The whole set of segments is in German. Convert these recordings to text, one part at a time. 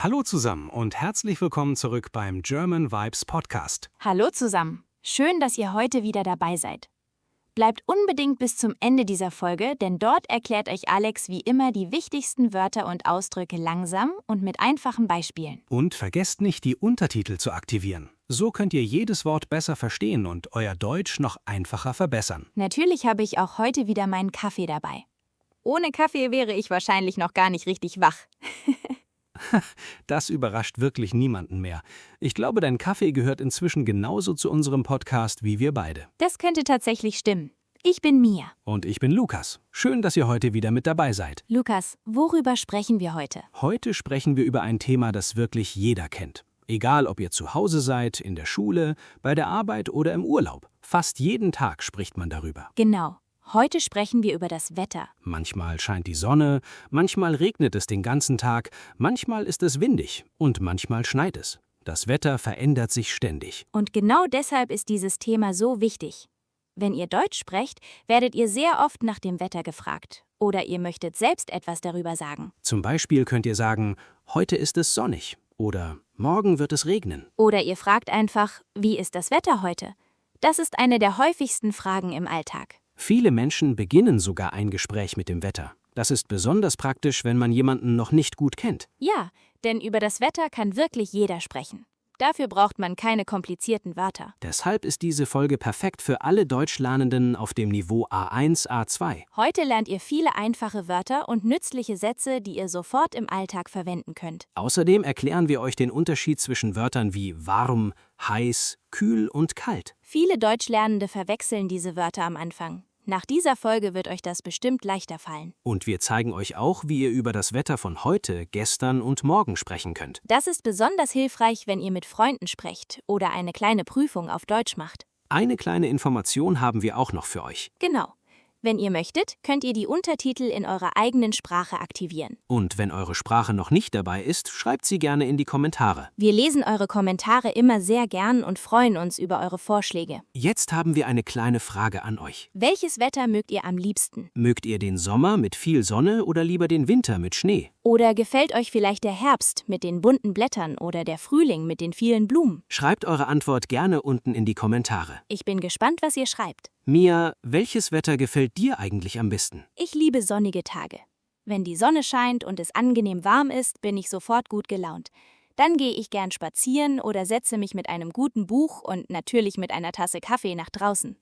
Hallo zusammen und herzlich willkommen zurück beim German Vibes Podcast. Hallo zusammen. Schön, dass ihr heute wieder dabei seid. Bleibt unbedingt bis zum Ende dieser Folge, denn dort erklärt euch Alex wie immer die wichtigsten Wörter und Ausdrücke langsam und mit einfachen Beispielen. Und vergesst nicht, die Untertitel zu aktivieren. So könnt ihr jedes Wort besser verstehen und euer Deutsch noch einfacher verbessern. Natürlich habe ich auch heute wieder meinen Kaffee dabei. Ohne Kaffee wäre ich wahrscheinlich noch gar nicht richtig wach. Das überrascht wirklich niemanden mehr. Ich glaube, dein Kaffee gehört inzwischen genauso zu unserem Podcast wie wir beide. Das könnte tatsächlich stimmen. Ich bin Mia. Und ich bin Lukas. Schön, dass ihr heute wieder mit dabei seid. Lukas, worüber sprechen wir heute? Heute sprechen wir über ein Thema, das wirklich jeder kennt. Egal, ob ihr zu Hause seid, in der Schule, bei der Arbeit oder im Urlaub. Fast jeden Tag spricht man darüber. Genau. Heute sprechen wir über das Wetter. Manchmal scheint die Sonne, manchmal regnet es den ganzen Tag, manchmal ist es windig und manchmal schneit es. Das Wetter verändert sich ständig. Und genau deshalb ist dieses Thema so wichtig. Wenn ihr Deutsch sprecht, werdet ihr sehr oft nach dem Wetter gefragt. Oder ihr möchtet selbst etwas darüber sagen. Zum Beispiel könnt ihr sagen, heute ist es sonnig oder morgen wird es regnen. Oder ihr fragt einfach, wie ist das Wetter heute? Das ist eine der häufigsten Fragen im Alltag. Viele Menschen beginnen sogar ein Gespräch mit dem Wetter. Das ist besonders praktisch, wenn man jemanden noch nicht gut kennt. Ja, denn über das Wetter kann wirklich jeder sprechen. Dafür braucht man keine komplizierten Wörter. Deshalb ist diese Folge perfekt für alle Deutschlernenden auf dem Niveau A1, A2. Heute lernt ihr viele einfache Wörter und nützliche Sätze, die ihr sofort im Alltag verwenden könnt. Außerdem erklären wir euch den Unterschied zwischen Wörtern wie warm, heiß, kühl und kalt. Viele Deutschlernende verwechseln diese Wörter am Anfang. Nach dieser Folge wird euch das bestimmt leichter fallen. Und wir zeigen euch auch, wie ihr über das Wetter von heute, gestern und morgen sprechen könnt. Das ist besonders hilfreich, wenn ihr mit Freunden sprecht oder eine kleine Prüfung auf Deutsch macht. Eine kleine Information haben wir auch noch für euch. Genau. Wenn ihr möchtet, könnt ihr die Untertitel in eurer eigenen Sprache aktivieren. Und wenn eure Sprache noch nicht dabei ist, schreibt sie gerne in die Kommentare. Wir lesen eure Kommentare immer sehr gern und freuen uns über eure Vorschläge. Jetzt haben wir eine kleine Frage an euch. Welches Wetter mögt ihr am liebsten? Mögt ihr den Sommer mit viel Sonne oder lieber den Winter mit Schnee? Oder gefällt euch vielleicht der Herbst mit den bunten Blättern oder der Frühling mit den vielen Blumen? Schreibt eure Antwort gerne unten in die Kommentare. Ich bin gespannt, was ihr schreibt. Mia, welches Wetter gefällt dir eigentlich am besten? Ich liebe sonnige Tage. Wenn die Sonne scheint und es angenehm warm ist, bin ich sofort gut gelaunt. Dann gehe ich gern spazieren oder setze mich mit einem guten Buch und natürlich mit einer Tasse Kaffee nach draußen.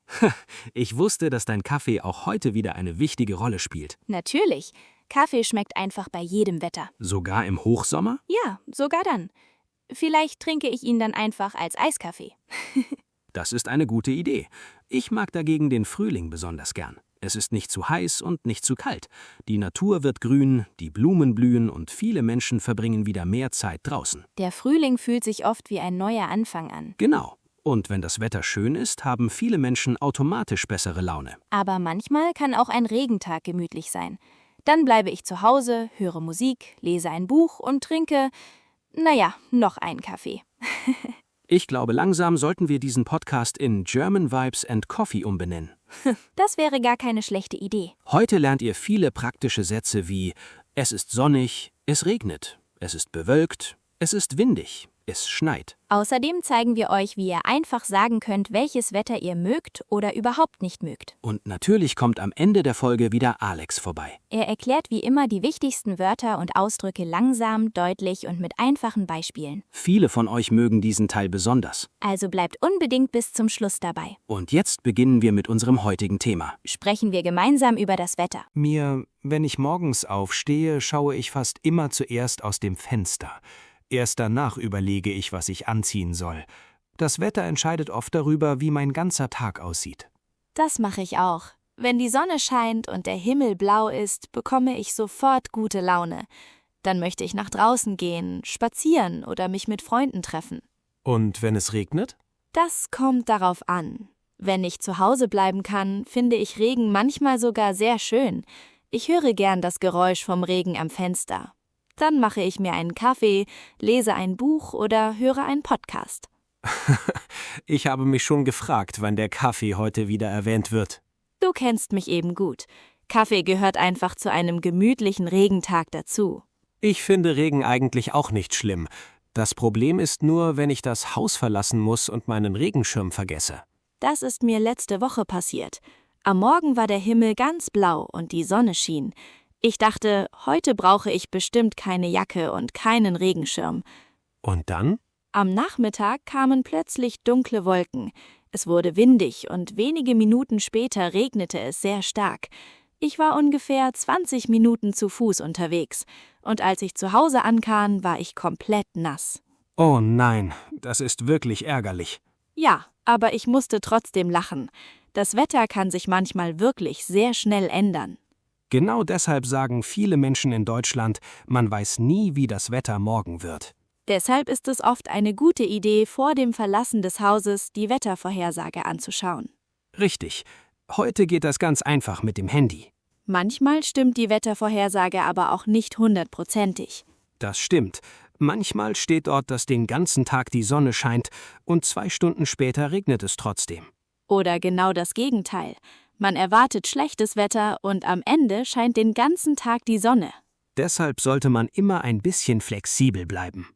Ich wusste, dass dein Kaffee auch heute wieder eine wichtige Rolle spielt. Natürlich. Kaffee schmeckt einfach bei jedem Wetter. Sogar im Hochsommer? Ja, sogar dann. Vielleicht trinke ich ihn dann einfach als Eiskaffee. Das ist eine gute Idee. Ich mag dagegen den Frühling besonders gern. Es ist nicht zu heiß und nicht zu kalt. Die Natur wird grün, die Blumen blühen und viele Menschen verbringen wieder mehr Zeit draußen. Der Frühling fühlt sich oft wie ein neuer Anfang an. Genau. Und wenn das Wetter schön ist, haben viele Menschen automatisch bessere Laune. Aber manchmal kann auch ein Regentag gemütlich sein. Dann bleibe ich zu Hause, höre Musik, lese ein Buch und trinke, noch einen Kaffee. Ich glaube, langsam sollten wir diesen Podcast in German Vibes and Coffee umbenennen. Das wäre gar keine schlechte Idee. Heute lernt ihr viele praktische Sätze wie es ist sonnig, es regnet, es ist bewölkt, es ist windig, es schneit. Außerdem zeigen wir euch, wie ihr einfach sagen könnt, welches Wetter ihr mögt oder überhaupt nicht mögt. Und natürlich kommt am Ende der Folge wieder Alex vorbei. Er erklärt wie immer die wichtigsten Wörter und Ausdrücke langsam, deutlich und mit einfachen Beispielen. Viele von euch mögen diesen Teil besonders. Also bleibt unbedingt bis zum Schluss dabei. Und jetzt beginnen wir mit unserem heutigen Thema. Sprechen wir gemeinsam über das Wetter. Wenn ich morgens aufstehe, schaue ich fast immer zuerst aus dem Fenster. Erst danach überlege ich, was ich anziehen soll. Das Wetter entscheidet oft darüber, wie mein ganzer Tag aussieht. Das mache ich auch. Wenn die Sonne scheint und der Himmel blau ist, bekomme ich sofort gute Laune. Dann möchte ich nach draußen gehen, spazieren oder mich mit Freunden treffen. Und wenn es regnet? Das kommt darauf an. Wenn ich zu Hause bleiben kann, finde ich Regen manchmal sogar sehr schön. Ich höre gern das Geräusch vom Regen am Fenster. Dann mache ich mir einen Kaffee, lese ein Buch oder höre einen Podcast. Ich habe mich schon gefragt, wann der Kaffee heute wieder erwähnt wird. Du kennst mich eben gut. Kaffee gehört einfach zu einem gemütlichen Regentag dazu. Ich finde Regen eigentlich auch nicht schlimm. Das Problem ist nur, wenn ich das Haus verlassen muss und meinen Regenschirm vergesse. Das ist mir letzte Woche passiert. Am Morgen war der Himmel ganz blau und die Sonne schien. Ich dachte, heute brauche ich bestimmt keine Jacke und keinen Regenschirm. Und dann? Am Nachmittag kamen plötzlich dunkle Wolken. Es wurde windig und wenige Minuten später regnete es sehr stark. Ich war ungefähr 20 Minuten zu Fuß unterwegs und als ich zu Hause ankam, war ich komplett nass. Oh nein, das ist wirklich ärgerlich. Ja, aber ich musste trotzdem lachen. Das Wetter kann sich manchmal wirklich sehr schnell ändern. Genau deshalb sagen viele Menschen in Deutschland, man weiß nie, wie das Wetter morgen wird. Deshalb ist es oft eine gute Idee, vor dem Verlassen des Hauses die Wettervorhersage anzuschauen. Richtig. Heute geht das ganz einfach mit dem Handy. Manchmal stimmt die Wettervorhersage aber auch nicht 100%. Das stimmt. Manchmal steht dort, dass den ganzen Tag die Sonne scheint und 2 Stunden später regnet es trotzdem. Oder genau das Gegenteil. Man erwartet schlechtes Wetter und am Ende scheint den ganzen Tag die Sonne. Deshalb sollte man immer ein bisschen flexibel bleiben.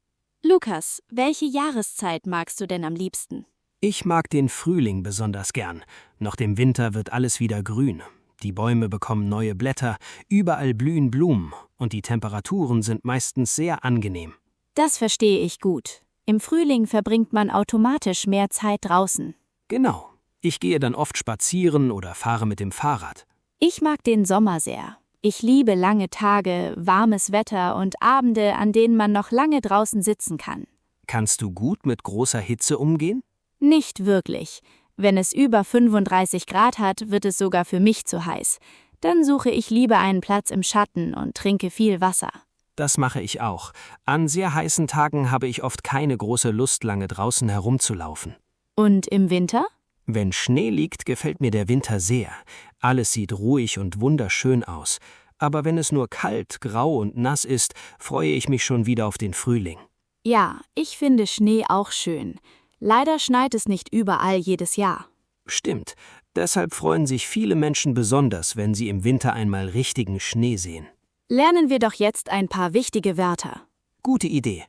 Lukas, welche Jahreszeit magst du denn am liebsten? Ich mag den Frühling besonders gern. Nach dem Winter wird alles wieder grün. Die Bäume bekommen neue Blätter, überall blühen Blumen und die Temperaturen sind meistens sehr angenehm. Das verstehe ich gut. Im Frühling verbringt man automatisch mehr Zeit draußen. Genau. Ich gehe dann oft spazieren oder fahre mit dem Fahrrad. Ich mag den Sommer sehr. Ich liebe lange Tage, warmes Wetter und Abende, an denen man noch lange draußen sitzen kann. Kannst du gut mit großer Hitze umgehen? Nicht wirklich. Wenn es über 35 Grad hat, wird es sogar für mich zu heiß. Dann suche ich lieber einen Platz im Schatten und trinke viel Wasser. Das mache ich auch. An sehr heißen Tagen habe ich oft keine große Lust, lange draußen herumzulaufen. Und im Winter? Wenn Schnee liegt, gefällt mir der Winter sehr. Alles sieht ruhig und wunderschön aus. Aber wenn es nur kalt, grau und nass ist, freue ich mich schon wieder auf den Frühling. Ja, ich finde Schnee auch schön. Leider schneit es nicht überall jedes Jahr. Stimmt. Deshalb freuen sich viele Menschen besonders, wenn sie im Winter einmal richtigen Schnee sehen. Lernen wir doch jetzt ein paar wichtige Wörter. Gute Idee.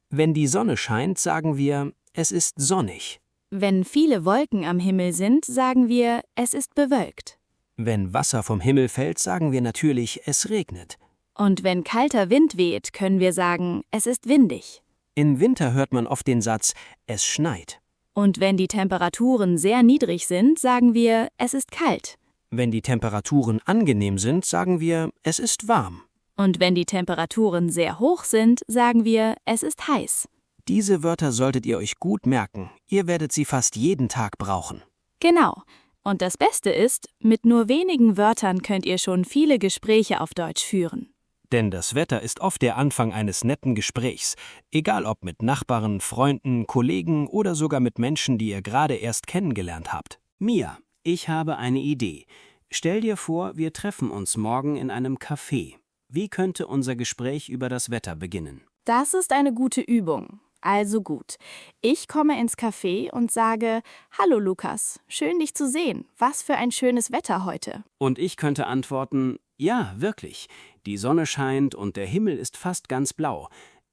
Wenn die Sonne scheint, sagen wir, es ist sonnig. Wenn viele Wolken am Himmel sind, sagen wir, es ist bewölkt. Wenn Wasser vom Himmel fällt, sagen wir natürlich, es regnet. Und wenn kalter Wind weht, können wir sagen, es ist windig. Im Winter hört man oft den Satz, es schneit. Und wenn die Temperaturen sehr niedrig sind, sagen wir, es ist kalt. Wenn die Temperaturen angenehm sind, sagen wir, es ist warm. Und wenn die Temperaturen sehr hoch sind, sagen wir, es ist heiß. Diese Wörter solltet ihr euch gut merken. Ihr werdet sie fast jeden Tag brauchen. Genau. Und das Beste ist, mit nur wenigen Wörtern könnt ihr schon viele Gespräche auf Deutsch führen. Denn das Wetter ist oft der Anfang eines netten Gesprächs, egal ob mit Nachbarn, Freunden, Kollegen oder sogar mit Menschen, die ihr gerade erst kennengelernt habt. Mia, ich habe eine Idee. Stell dir vor, wir treffen uns morgen in einem Café. Wie könnte unser Gespräch über das Wetter beginnen? Das ist eine gute Übung. Also gut. Ich komme ins Café und sage, Hallo Lukas, schön dich zu sehen. Was für ein schönes Wetter heute. Und ich könnte antworten, ja, wirklich. Die Sonne scheint und der Himmel ist fast ganz blau.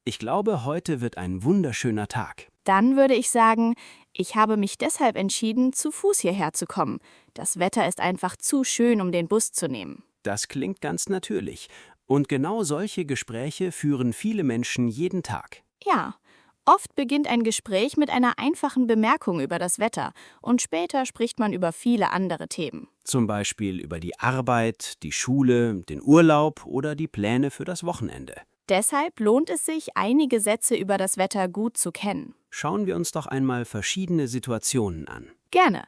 Ich glaube, heute wird ein wunderschöner Tag. Dann würde ich sagen, ich habe mich deshalb entschieden, zu Fuß hierher zu kommen. Das Wetter ist einfach zu schön, um den Bus zu nehmen. Das klingt ganz natürlich. Und genau solche Gespräche führen viele Menschen jeden Tag. Ja, oft beginnt ein Gespräch mit einer einfachen Bemerkung über das Wetter und später spricht man über viele andere Themen. Zum Beispiel über die Arbeit, die Schule, den Urlaub oder die Pläne für das Wochenende. Deshalb lohnt es sich, einige Sätze über das Wetter gut zu kennen. Schauen wir uns doch einmal verschiedene Situationen an. Gerne.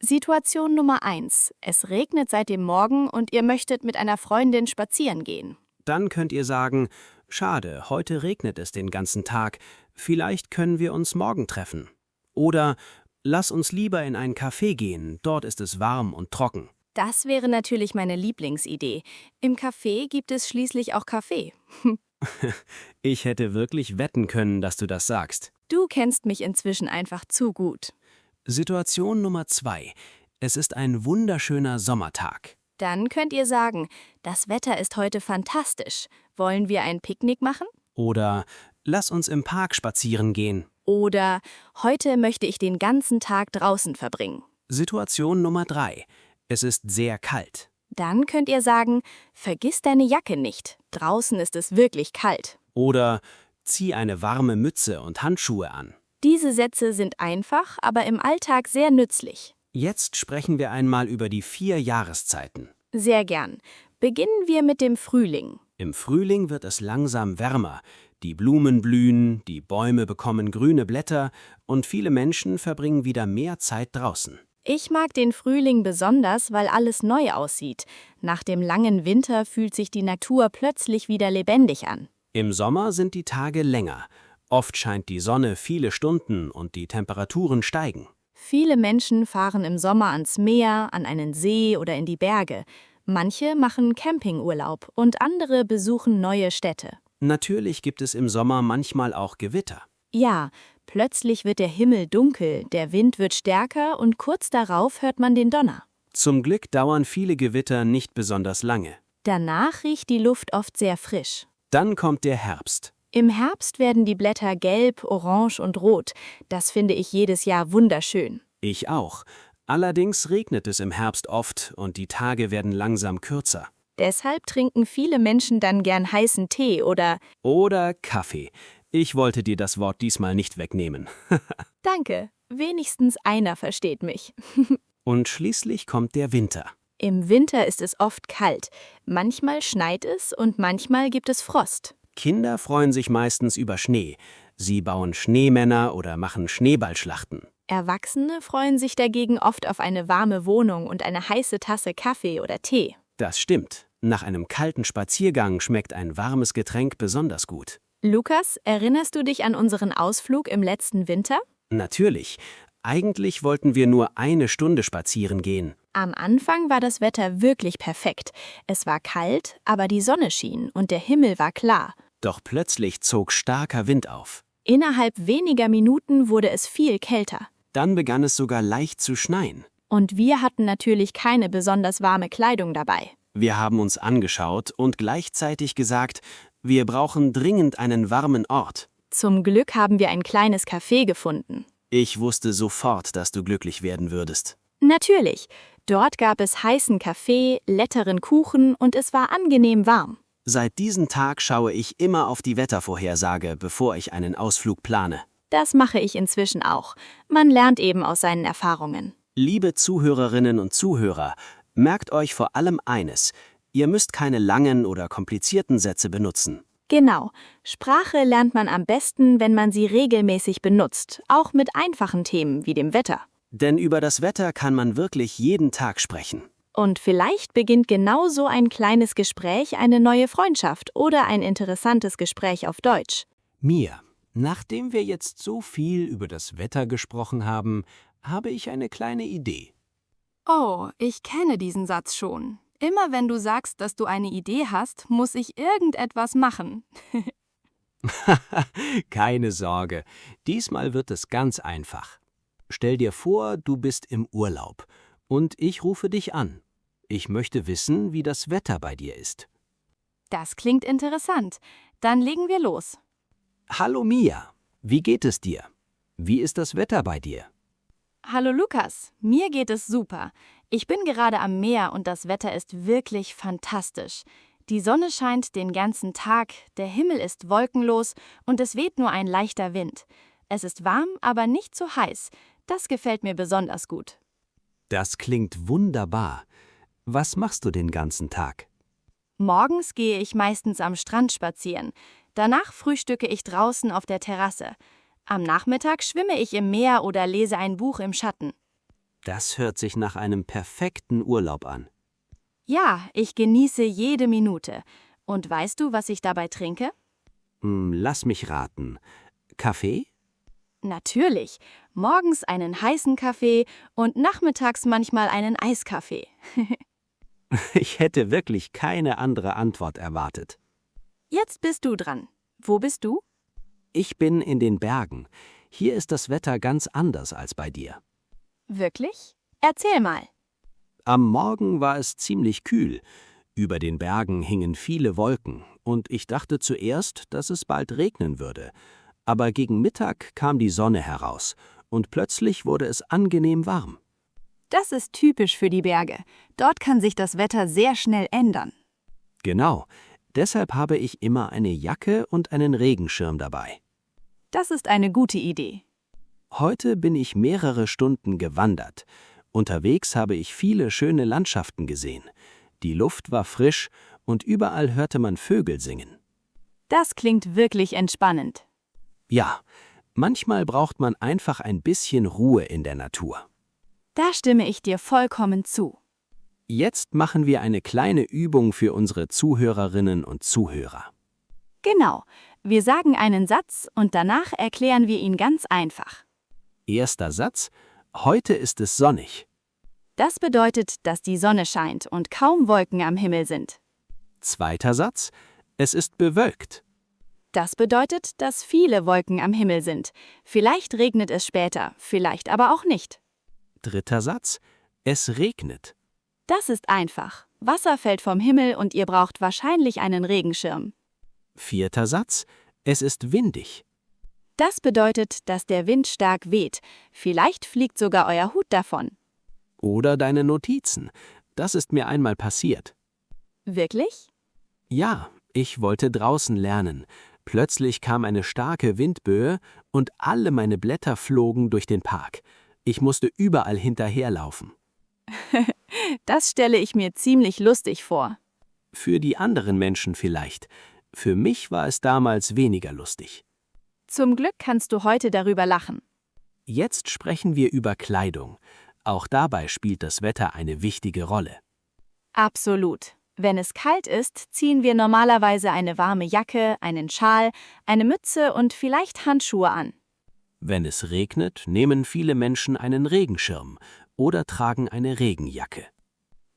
Situation Nummer 1. Es regnet seit dem Morgen und ihr möchtet mit einer Freundin spazieren gehen. Dann könnt ihr sagen, schade, heute regnet es den ganzen Tag, vielleicht können wir uns morgen treffen. Oder lass uns lieber in ein Café gehen, dort ist es warm und trocken. Das wäre natürlich meine Lieblingsidee. Im Café gibt es schließlich auch Kaffee. Ich hätte wirklich wetten können, dass du das sagst. Du kennst mich inzwischen einfach zu gut. Situation Nummer 2. Es ist ein wunderschöner Sommertag. Dann könnt ihr sagen, das Wetter ist heute fantastisch. Wollen wir ein Picknick machen? Oder lass uns im Park spazieren gehen. Oder heute möchte ich den ganzen Tag draußen verbringen. Situation Nummer 3. Es ist sehr kalt. Dann könnt ihr sagen, vergiss deine Jacke nicht. Draußen ist es wirklich kalt. Oder zieh eine warme Mütze und Handschuhe an. Diese Sätze sind einfach, aber im Alltag sehr nützlich. Jetzt sprechen wir einmal über die 4 Jahreszeiten. Sehr gern. Beginnen wir mit dem Frühling. Im Frühling wird es langsam wärmer. Die Blumen blühen, die Bäume bekommen grüne Blätter und viele Menschen verbringen wieder mehr Zeit draußen. Ich mag den Frühling besonders, weil alles neu aussieht. Nach dem langen Winter fühlt sich die Natur plötzlich wieder lebendig an. Im Sommer sind die Tage länger. Oft scheint die Sonne viele Stunden und die Temperaturen steigen. Viele Menschen fahren im Sommer ans Meer, an einen See oder in die Berge. Manche machen Campingurlaub und andere besuchen neue Städte. Natürlich gibt es im Sommer manchmal auch Gewitter. Ja, plötzlich wird der Himmel dunkel, der Wind wird stärker und kurz darauf hört man den Donner. Zum Glück dauern viele Gewitter nicht besonders lange. Danach riecht die Luft oft sehr frisch. Dann kommt der Herbst. Im Herbst werden die Blätter gelb, orange und rot. Das finde ich jedes Jahr wunderschön. Ich auch. Allerdings regnet es im Herbst oft und die Tage werden langsam kürzer. Deshalb trinken viele Menschen dann gern heißen Tee oder Kaffee. Ich wollte dir das Wort diesmal nicht wegnehmen. Danke, wenigstens einer versteht mich. Und schließlich kommt der Winter. Im Winter ist es oft kalt. Manchmal schneit es und manchmal gibt es Frost. Kinder freuen sich meistens über Schnee. Sie bauen Schneemänner oder machen Schneeballschlachten. Erwachsene freuen sich dagegen oft auf eine warme Wohnung und eine heiße Tasse Kaffee oder Tee. Das stimmt. Nach einem kalten Spaziergang schmeckt ein warmes Getränk besonders gut. Lukas, erinnerst du dich an unseren Ausflug im letzten Winter? Natürlich. Eigentlich wollten wir nur 1 Stunde spazieren gehen. Am Anfang war das Wetter wirklich perfekt. Es war kalt, aber die Sonne schien und der Himmel war klar. Doch plötzlich zog starker Wind auf. Innerhalb weniger Minuten wurde es viel kälter. Dann begann es sogar leicht zu schneien. Und wir hatten natürlich keine besonders warme Kleidung dabei. Wir haben uns angeschaut und gleichzeitig gesagt, wir brauchen dringend einen warmen Ort. Zum Glück haben wir ein kleines Café gefunden. Ich wusste sofort, dass du glücklich werden würdest. Natürlich. Dort gab es heißen Kaffee, leckeren Kuchen und es war angenehm warm. Seit diesem Tag schaue ich immer auf die Wettervorhersage, bevor ich einen Ausflug plane. Das mache ich inzwischen auch. Man lernt eben aus seinen Erfahrungen. Liebe Zuhörerinnen und Zuhörer, merkt euch vor allem eines: Ihr müsst keine langen oder komplizierten Sätze benutzen. Genau. Sprache lernt man am besten, wenn man sie regelmäßig benutzt, auch mit einfachen Themen wie dem Wetter. Denn über das Wetter kann man wirklich jeden Tag sprechen. Und vielleicht beginnt genau so ein kleines Gespräch eine neue Freundschaft oder ein interessantes Gespräch auf Deutsch. Mia, nachdem wir jetzt so viel über das Wetter gesprochen haben, habe ich eine kleine Idee. Oh, ich kenne diesen Satz schon. Immer wenn du sagst, dass du eine Idee hast, muss ich irgendetwas machen. Keine Sorge, diesmal wird es ganz einfach. Stell dir vor, du bist im Urlaub und ich rufe dich an. Ich möchte wissen, wie das Wetter bei dir ist. Das klingt interessant. Dann legen wir los. Hallo Mia, wie geht es dir? Wie ist das Wetter bei dir? Hallo Lukas, mir geht es super. Ich bin gerade am Meer und das Wetter ist wirklich fantastisch. Die Sonne scheint den ganzen Tag, der Himmel ist wolkenlos und es weht nur ein leichter Wind. Es ist warm, aber nicht zu heiß. Das gefällt mir besonders gut. Das klingt wunderbar. Was machst du den ganzen Tag? Morgens gehe ich meistens am Strand spazieren. Danach frühstücke ich draußen auf der Terrasse. Am Nachmittag schwimme ich im Meer oder lese ein Buch im Schatten. Das hört sich nach einem perfekten Urlaub an. Ja, ich genieße jede Minute. Und weißt du, was ich dabei trinke? Lass mich raten. Kaffee? Natürlich. Morgens einen heißen Kaffee und nachmittags manchmal einen Eiskaffee. Ich hätte wirklich keine andere Antwort erwartet. Jetzt bist du dran. Wo bist du? Ich bin in den Bergen. Hier ist das Wetter ganz anders als bei dir. Wirklich? Erzähl mal. Am Morgen war es ziemlich kühl. Über den Bergen hingen viele Wolken, und ich dachte zuerst, dass es bald regnen würde. Aber gegen Mittag kam die Sonne heraus, und plötzlich wurde es angenehm warm. Das ist typisch für die Berge. Dort kann sich das Wetter sehr schnell ändern. Genau, deshalb habe ich immer eine Jacke und einen Regenschirm dabei. Das ist eine gute Idee. Heute bin ich mehrere Stunden gewandert. Unterwegs habe ich viele schöne Landschaften gesehen. Die Luft war frisch und überall hörte man Vögel singen. Das klingt wirklich entspannend. Ja, manchmal braucht man einfach ein bisschen Ruhe in der Natur. Da stimme ich dir vollkommen zu. Jetzt machen wir eine kleine Übung für unsere Zuhörerinnen und Zuhörer. Genau. Wir sagen einen Satz und danach erklären wir ihn ganz einfach. Erster Satz: Heute ist es sonnig. Das bedeutet, dass die Sonne scheint und kaum Wolken am Himmel sind. Zweiter Satz: Es ist bewölkt. Das bedeutet, dass viele Wolken am Himmel sind. Vielleicht regnet es später, vielleicht aber auch nicht. Dritter Satz: Es regnet. Das ist einfach. Wasser fällt vom Himmel und ihr braucht wahrscheinlich einen Regenschirm. Vierter Satz: Es ist windig. Das bedeutet, dass der Wind stark weht. Vielleicht fliegt sogar euer Hut davon. Oder deine Notizen. Das ist mir einmal passiert. Wirklich? Ja, ich wollte draußen lernen. Plötzlich kam eine starke Windböe und alle meine Blätter flogen durch den Park. Ich musste überall hinterherlaufen. Das stelle ich mir ziemlich lustig vor. Für die anderen Menschen vielleicht. Für mich war es damals weniger lustig. Zum Glück kannst du heute darüber lachen. Jetzt sprechen wir über Kleidung. Auch dabei spielt das Wetter eine wichtige Rolle. Absolut. Wenn es kalt ist, ziehen wir normalerweise eine warme Jacke, einen Schal, eine Mütze und vielleicht Handschuhe an. Wenn es regnet, nehmen viele Menschen einen Regenschirm oder tragen eine Regenjacke.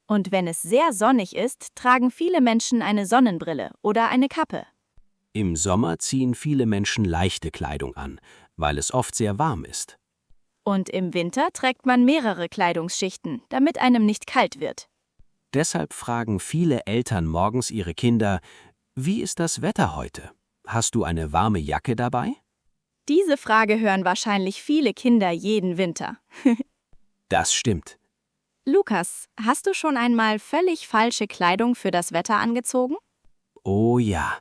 Und wenn es sehr sonnig ist, tragen viele Menschen eine Sonnenbrille oder eine Kappe. Im Sommer ziehen viele Menschen leichte Kleidung an, weil es oft sehr warm ist. Und im Winter trägt man mehrere Kleidungsschichten, damit einem nicht kalt wird. Deshalb fragen viele Eltern morgens ihre Kinder: Wie ist das Wetter heute? Hast du eine warme Jacke dabei? Diese Frage hören wahrscheinlich viele Kinder jeden Winter. Das stimmt. Lukas, hast du schon einmal völlig falsche Kleidung für das Wetter angezogen? Oh ja,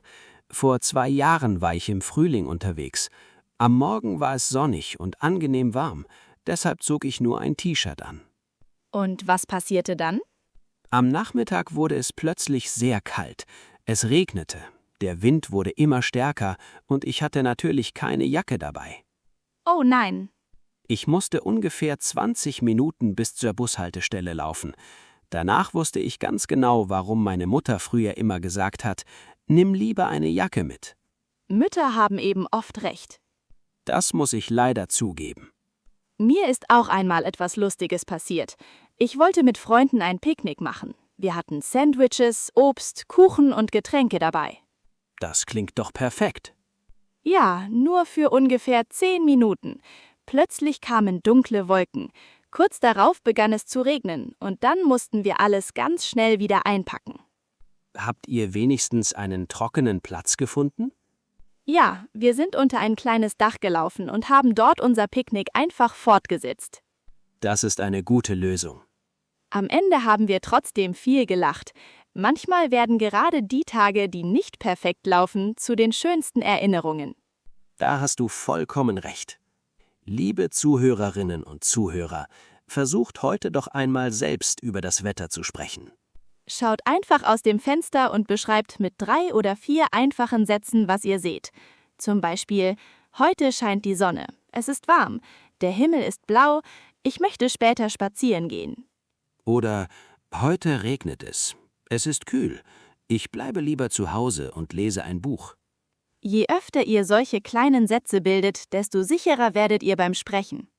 vor 2 Jahren war ich im Frühling unterwegs. Am Morgen war es sonnig und angenehm warm, deshalb zog ich nur ein T-Shirt an. Und was passierte dann? Am Nachmittag wurde es plötzlich sehr kalt. Es regnete, der Wind wurde immer stärker und ich hatte natürlich keine Jacke dabei. Oh nein. Ich musste ungefähr 20 Minuten bis zur Bushaltestelle laufen. Danach wusste ich ganz genau, warum meine Mutter früher immer gesagt hat: Nimm lieber eine Jacke mit. Mütter haben eben oft recht. Das muss ich leider zugeben. Mir ist auch einmal etwas Lustiges passiert. Ich wollte mit Freunden ein Picknick machen. Wir hatten Sandwiches, Obst, Kuchen und Getränke dabei. Das klingt doch perfekt. Ja, nur für ungefähr 10 Minuten. Plötzlich kamen dunkle Wolken. Kurz darauf begann es zu regnen und dann mussten wir alles ganz schnell wieder einpacken. Habt ihr wenigstens einen trockenen Platz gefunden? Ja, wir sind unter ein kleines Dach gelaufen und haben dort unser Picknick einfach fortgesetzt. Das ist eine gute Lösung. Am Ende haben wir trotzdem viel gelacht. Manchmal werden gerade die Tage, die nicht perfekt laufen, zu den schönsten Erinnerungen. Da hast du vollkommen recht. Liebe Zuhörerinnen und Zuhörer, versucht heute doch einmal selbst über das Wetter zu sprechen. Schaut einfach aus dem Fenster und beschreibt mit 3 oder 4 einfachen Sätzen, was ihr seht. Zum Beispiel: Heute scheint die Sonne, es ist warm, der Himmel ist blau, ich möchte später spazieren gehen. Oder: Heute regnet es ist kühl, ich bleibe lieber zu Hause und lese ein Buch. Je öfter ihr solche kleinen Sätze bildet, desto sicherer werdet ihr beim Sprechen.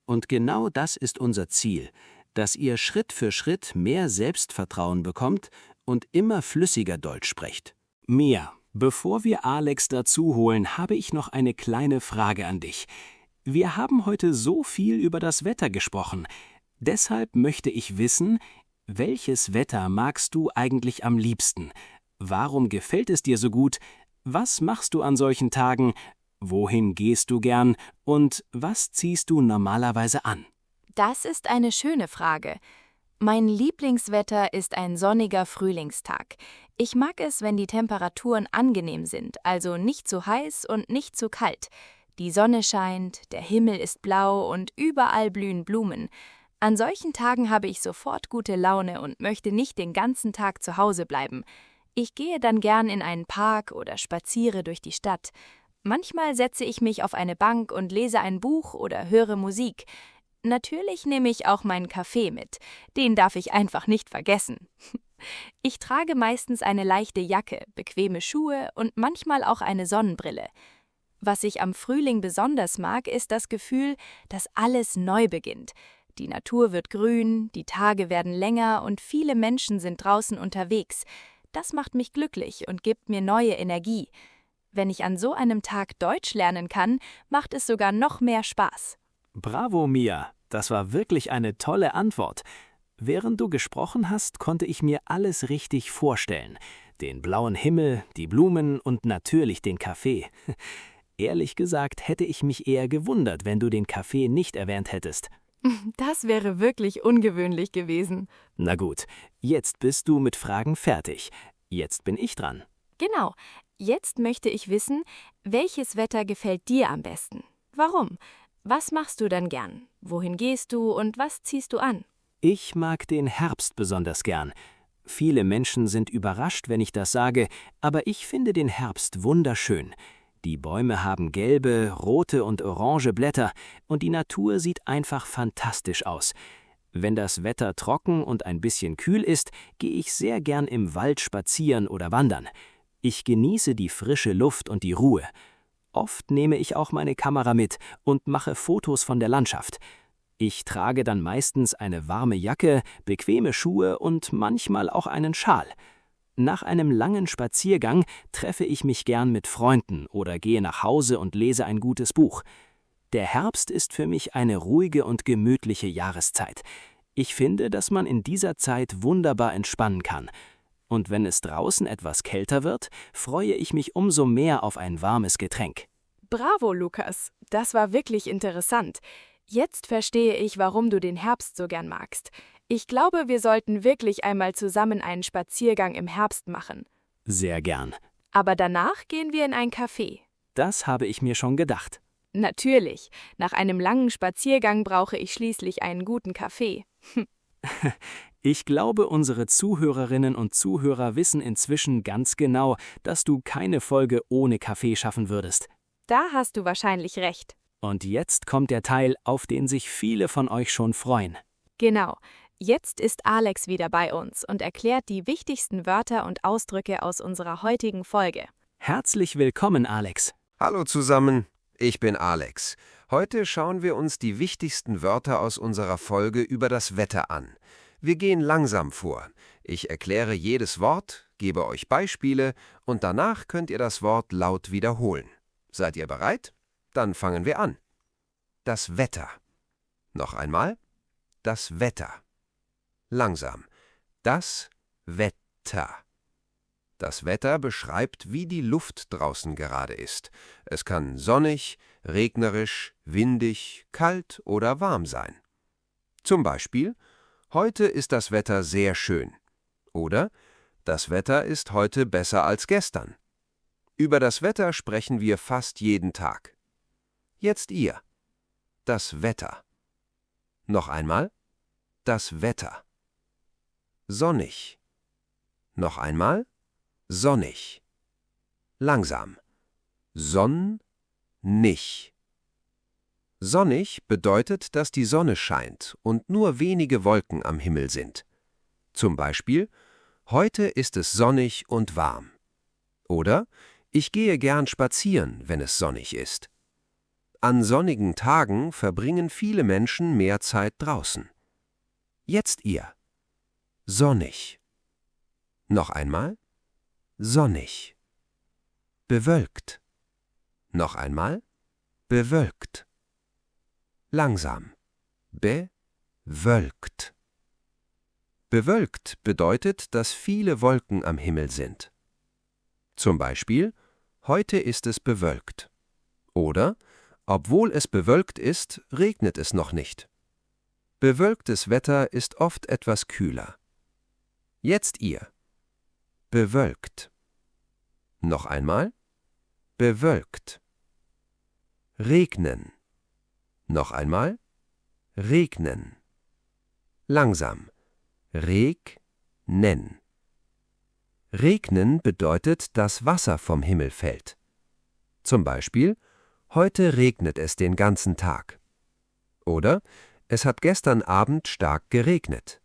Und genau das ist unser Ziel, dass ihr Schritt für Schritt mehr Selbstvertrauen bekommt und immer flüssiger Deutsch sprecht. Mia, bevor wir Alex dazu holen, habe ich noch eine kleine Frage an dich. Wir haben heute so viel über das Wetter gesprochen. Deshalb möchte ich wissen, Welches Wetter magst du eigentlich am liebsten? Warum gefällt es dir so gut? Was machst du an solchen Tagen? Wohin gehst du gern? Und was ziehst du normalerweise an? Das ist eine schöne Frage. Mein Lieblingswetter ist ein sonniger Frühlingstag. Ich mag es, wenn die Temperaturen angenehm sind, also nicht zu heiß und nicht zu kalt. Die Sonne scheint, der Himmel ist blau und überall blühen Blumen. An solchen Tagen habe ich sofort gute Laune und möchte nicht den ganzen Tag zu Hause bleiben. Ich gehe dann gern in einen Park oder spaziere durch die Stadt. Manchmal setze ich mich auf eine Bank und lese ein Buch oder höre Musik. Natürlich nehme ich auch meinen Kaffee mit. Den darf ich einfach nicht vergessen. Ich trage meistens eine leichte Jacke, bequeme Schuhe und manchmal auch eine Sonnenbrille. Was ich am Frühling besonders mag, ist das Gefühl, dass alles neu beginnt. Die Natur wird grün, die Tage werden länger und viele Menschen sind draußen unterwegs. Das macht mich glücklich und gibt mir neue Energie. Wenn ich an so einem Tag Deutsch lernen kann, macht es sogar noch mehr Spaß. Bravo, Mia, das war wirklich eine tolle Antwort. Während du gesprochen hast, konnte ich mir alles richtig vorstellen. Den blauen Himmel, die Blumen und natürlich den Kaffee. Ehrlich gesagt hätte ich mich eher gewundert, wenn du den Kaffee nicht erwähnt hättest. Das wäre wirklich ungewöhnlich gewesen. Na gut, jetzt bist du mit Fragen fertig. Jetzt bin ich dran. Genau. Jetzt möchte ich wissen, welches Wetter gefällt dir am besten? Warum? Was machst du dann gern? Wohin gehst du und was ziehst du an? Ich mag den Herbst besonders gern. Viele Menschen sind überrascht, wenn ich das sage, aber ich finde den Herbst wunderschön. Die Bäume haben gelbe, rote und orange Blätter und die Natur sieht einfach fantastisch aus. Wenn das Wetter trocken und ein bisschen kühl ist, gehe ich sehr gern im Wald spazieren oder wandern. Ich genieße die frische Luft und die Ruhe. Oft nehme ich auch meine Kamera mit und mache Fotos von der Landschaft. Ich trage dann meistens eine warme Jacke, bequeme Schuhe und manchmal auch einen Schal. Nach einem langen Spaziergang treffe ich mich gern mit Freunden oder gehe nach Hause und lese ein gutes Buch. Der Herbst ist für mich eine ruhige und gemütliche Jahreszeit. Ich finde, dass man in dieser Zeit wunderbar entspannen kann. Und wenn es draußen etwas kälter wird, freue ich mich umso mehr auf ein warmes Getränk. Bravo, Lukas. Das war wirklich interessant. Jetzt verstehe ich, warum du den Herbst so gern magst. Ich glaube, wir sollten wirklich einmal zusammen einen Spaziergang im Herbst machen. Sehr gern. Aber danach gehen wir in ein Café. Das habe ich mir schon gedacht. Natürlich. Nach einem langen Spaziergang brauche ich schließlich einen guten Kaffee. Ich glaube, unsere Zuhörerinnen und Zuhörer wissen inzwischen ganz genau, dass du keine Folge ohne Kaffee schaffen würdest. Da hast du wahrscheinlich recht. Und jetzt kommt der Teil, auf den sich viele von euch schon freuen. Genau. Jetzt ist Alex wieder bei uns und erklärt die wichtigsten Wörter und Ausdrücke aus unserer heutigen Folge. Herzlich willkommen, Alex. Hallo zusammen, ich bin Alex. Heute schauen wir uns die wichtigsten Wörter aus unserer Folge über das Wetter an. Wir gehen langsam vor. Ich erkläre jedes Wort, gebe euch Beispiele und danach könnt ihr das Wort laut wiederholen. Seid ihr bereit? Dann fangen wir an. Das Wetter. Noch einmal. Das Wetter. Langsam. Das Wetter. Das Wetter beschreibt, wie die Luft draußen gerade ist. Es kann sonnig, regnerisch, windig, kalt oder warm sein. Zum Beispiel: Heute ist das Wetter sehr schön. Oder: Das Wetter ist heute besser als gestern. Über das Wetter sprechen wir fast jeden Tag. Jetzt ihr. Das Wetter. Noch einmal. Das Wetter. Sonnig. Noch einmal. Sonnig. Langsam. Sonnig. Sonnig bedeutet, dass die Sonne scheint und nur wenige Wolken am Himmel sind. Zum Beispiel: Heute ist es sonnig und warm. Oder: Ich gehe gern spazieren, wenn es sonnig ist. An sonnigen Tagen verbringen viele Menschen mehr Zeit draußen. Jetzt ihr. Sonnig. Noch einmal. Sonnig. Bewölkt. Noch einmal. Bewölkt. Langsam. Bewölkt. Bewölkt bedeutet, dass viele Wolken am Himmel sind. Zum Beispiel, heute ist es bewölkt. Oder, obwohl es bewölkt ist, regnet es noch nicht. Bewölktes Wetter ist oft etwas kühler. Jetzt ihr. Bewölkt. Noch einmal. Bewölkt. Regnen. Noch einmal. Regnen. Langsam. Regnen. Regnen bedeutet, dass Wasser vom Himmel fällt. Zum Beispiel, heute regnet es den ganzen Tag. Oder, es hat gestern Abend stark geregnet.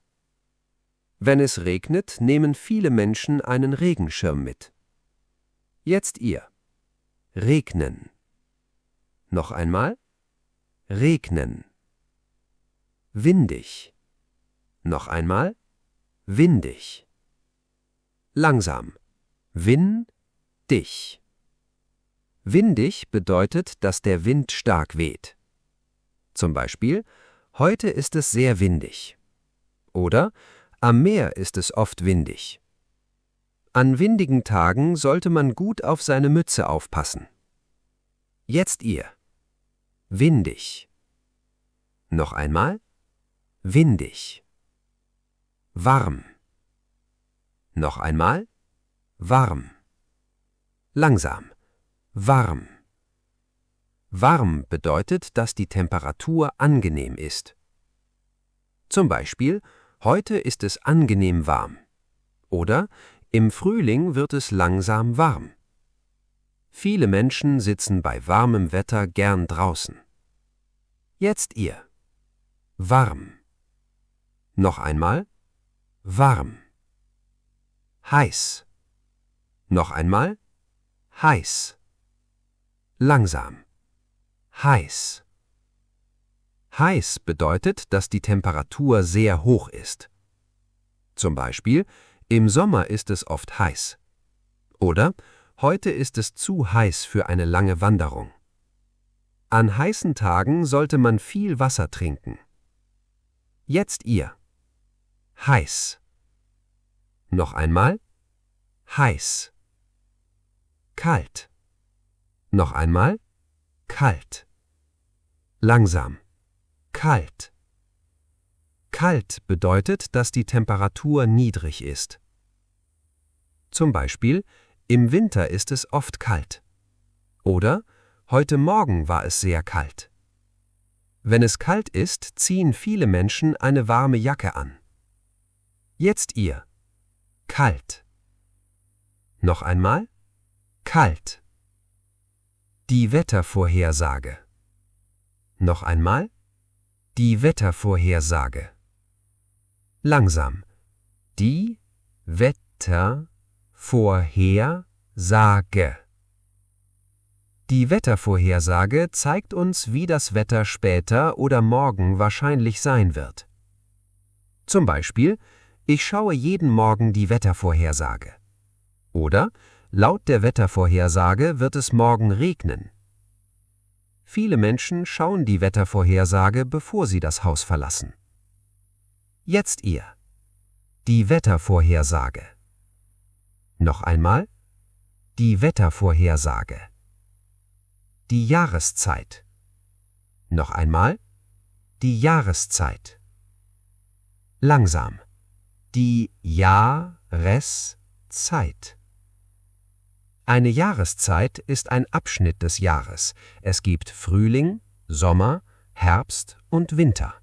Wenn es regnet, nehmen viele Menschen einen Regenschirm mit. Jetzt ihr. Regnen. Noch einmal. Regnen. Windig. Noch einmal. Windig. Langsam. Windig. Windig bedeutet, dass der Wind stark weht. Zum Beispiel, heute ist es sehr windig. Oder, am Meer ist es oft windig. An windigen Tagen sollte man gut auf seine Mütze aufpassen. Jetzt ihr. Windig. Noch einmal. Windig. Warm. Noch einmal. Warm. Langsam. Warm. Warm bedeutet, dass die Temperatur angenehm ist. Zum Beispiel, heute ist es angenehm warm. Oder, im Frühling wird es langsam warm. Viele Menschen sitzen bei warmem Wetter gern draußen. Jetzt ihr. Warm. Noch einmal. Warm. Heiß. Noch einmal. Heiß. Langsam. Heiß. Heiß bedeutet, dass die Temperatur sehr hoch ist. Zum Beispiel, im Sommer ist es oft heiß. Oder, heute ist es zu heiß für eine lange Wanderung. An heißen Tagen sollte man viel Wasser trinken. Jetzt ihr. Heiß. Noch einmal. Heiß. Kalt. Noch einmal. Kalt. Langsam. Kalt. Kalt bedeutet, dass die Temperatur niedrig ist. Zum Beispiel, im Winter ist es oft kalt. Oder, heute Morgen war es sehr kalt. Wenn es kalt ist, ziehen viele Menschen eine warme Jacke an. Jetzt ihr. Kalt. Noch einmal. Kalt. Die Wettervorhersage. Noch einmal. Die Wettervorhersage. Langsam. Die Wettervorhersage. Die Wettervorhersage zeigt uns, wie das Wetter später oder morgen wahrscheinlich sein wird. Zum Beispiel, ich schaue jeden Morgen die Wettervorhersage. Oder, laut der Wettervorhersage wird es morgen regnen. Viele Menschen schauen die Wettervorhersage, bevor sie das Haus verlassen. Jetzt ihr. Die Wettervorhersage. Noch einmal. Die Wettervorhersage. Die Jahreszeit. Noch einmal. Die Jahreszeit. Langsam. Die Jahreszeit. Eine Jahreszeit ist ein Abschnitt des Jahres. Es gibt Frühling, Sommer, Herbst und Winter.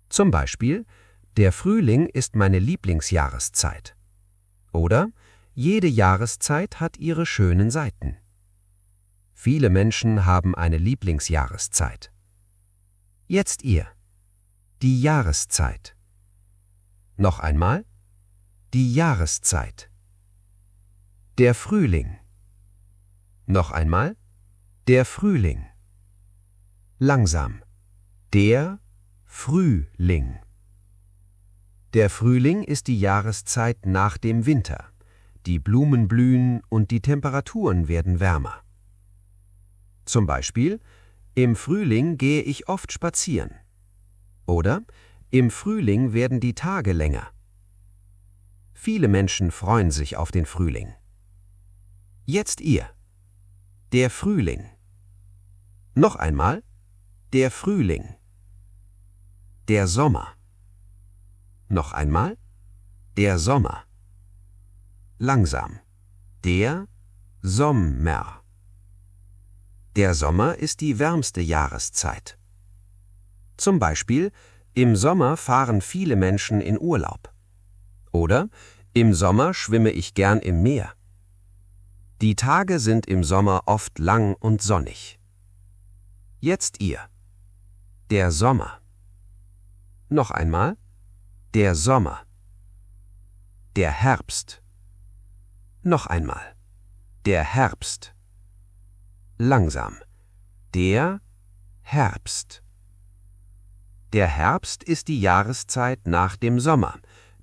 Zum Beispiel, der Frühling ist meine Lieblingsjahreszeit. Oder, jede Jahreszeit hat ihre schönen Seiten. Viele Menschen haben eine Lieblingsjahreszeit. Jetzt ihr. Die Jahreszeit. Noch einmal. Die Jahreszeit. Der Frühling. Noch einmal. Der Frühling. Langsam. Der Frühling. Der Frühling ist die Jahreszeit nach dem Winter. Die Blumen blühen und die Temperaturen werden wärmer. Zum Beispiel, im Frühling gehe ich oft spazieren. Oder, im Frühling werden die Tage länger. Viele Menschen freuen sich auf den Frühling. Jetzt ihr. Der Frühling. Noch einmal. Der Frühling. Der Sommer. Noch einmal. Der Sommer. Langsam. Der Sommer. Der Sommer ist die wärmste Jahreszeit. Zum Beispiel, im Sommer fahren viele Menschen in Urlaub. Oder im Sommer schwimme ich gern im Meer. Die Tage sind im Sommer oft lang und sonnig. Jetzt ihr. Der Sommer. Noch einmal. Der Sommer. Der Herbst. Noch einmal. Der Herbst. Langsam. Der Herbst. Der Herbst ist die Jahreszeit nach dem Sommer.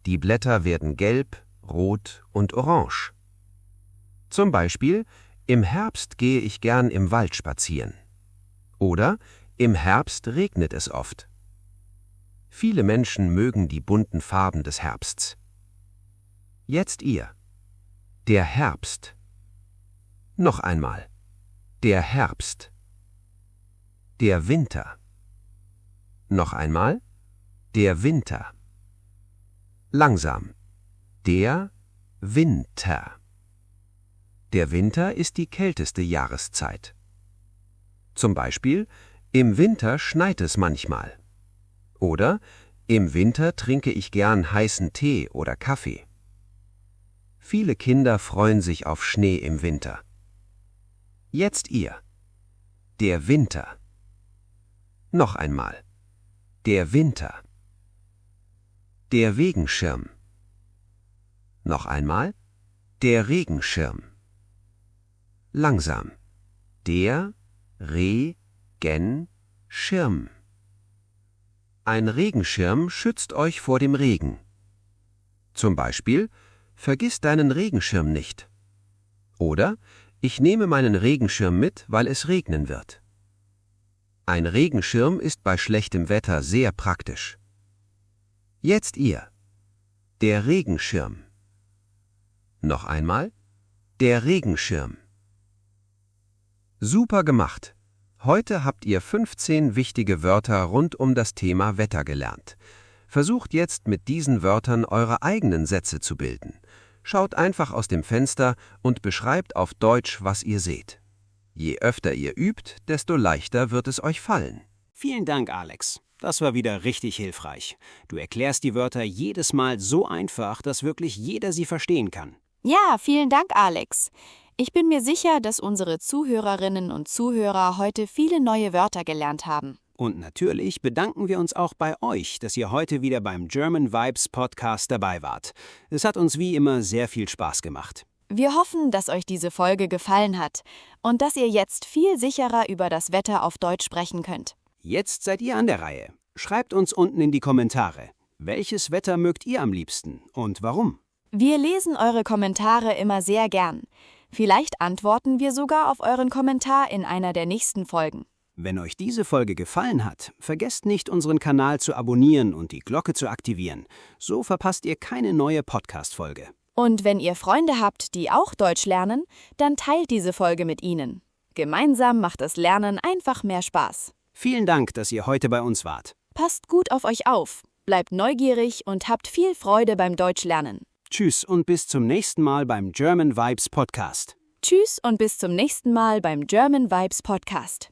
Die Blätter werden gelb, rot und orange. Zum Beispiel, im Herbst gehe ich gern im Wald spazieren. Oder im Herbst regnet es oft. Viele Menschen mögen die bunten Farben des Herbsts. Jetzt ihr. Der Herbst. Noch einmal. Der Herbst. Der Winter. Noch einmal. Der Winter. Langsam. Der Winter. Der Winter ist die kälteste Jahreszeit. Zum Beispiel, im Winter schneit es manchmal. Oder im Winter trinke ich gern heißen Tee oder Kaffee. Viele Kinder freuen sich auf Schnee im Winter. Jetzt ihr. Der Winter. Noch einmal. Der Winter. Der Regenschirm. Noch einmal. Der Regenschirm. Langsam. Der Regenschirm. Ein Regenschirm schützt euch vor dem Regen. Zum Beispiel, vergiss deinen Regenschirm nicht. Oder, ich nehme meinen Regenschirm mit, weil es regnen wird. Ein Regenschirm ist bei schlechtem Wetter sehr praktisch. Jetzt ihr. Der Regenschirm. Noch einmal. Der Regenschirm. Super gemacht! Heute habt ihr 15 wichtige Wörter rund um das Thema Wetter gelernt. Versucht jetzt mit diesen Wörtern eure eigenen Sätze zu bilden. Schaut einfach aus dem Fenster und beschreibt auf Deutsch, was ihr seht. Je öfter ihr übt, desto leichter wird es euch fallen. Vielen Dank, Alex. Das war wieder richtig hilfreich. Du erklärst die Wörter jedes Mal so einfach, dass wirklich jeder sie verstehen kann. Ja, vielen Dank, Alex. Ich bin mir sicher, dass unsere Zuhörerinnen und Zuhörer heute viele neue Wörter gelernt haben. Und natürlich bedanken wir uns auch bei euch, dass ihr heute wieder beim German Vibes Podcast dabei wart. Es hat uns wie immer sehr viel Spaß gemacht. Wir hoffen, dass euch diese Folge gefallen hat und dass ihr jetzt viel sicherer über das Wetter auf Deutsch sprechen könnt. Jetzt seid ihr an der Reihe. Schreibt uns unten in die Kommentare. Welches Wetter mögt ihr am liebsten und warum? Wir lesen eure Kommentare immer sehr gern. Vielleicht antworten wir sogar auf euren Kommentar in einer der nächsten Folgen. Wenn euch diese Folge gefallen hat, vergesst nicht, unseren Kanal zu abonnieren und die Glocke zu aktivieren. So verpasst ihr keine neue Podcast-Folge. Und wenn ihr Freunde habt, die auch Deutsch lernen, dann teilt diese Folge mit ihnen. Gemeinsam macht das Lernen einfach mehr Spaß. Vielen Dank, dass ihr heute bei uns wart. Passt gut auf euch auf, bleibt neugierig und habt viel Freude beim Deutschlernen. Tschüss und bis zum nächsten Mal beim German Vibes Podcast. Tschüss und bis zum nächsten Mal beim German Vibes Podcast.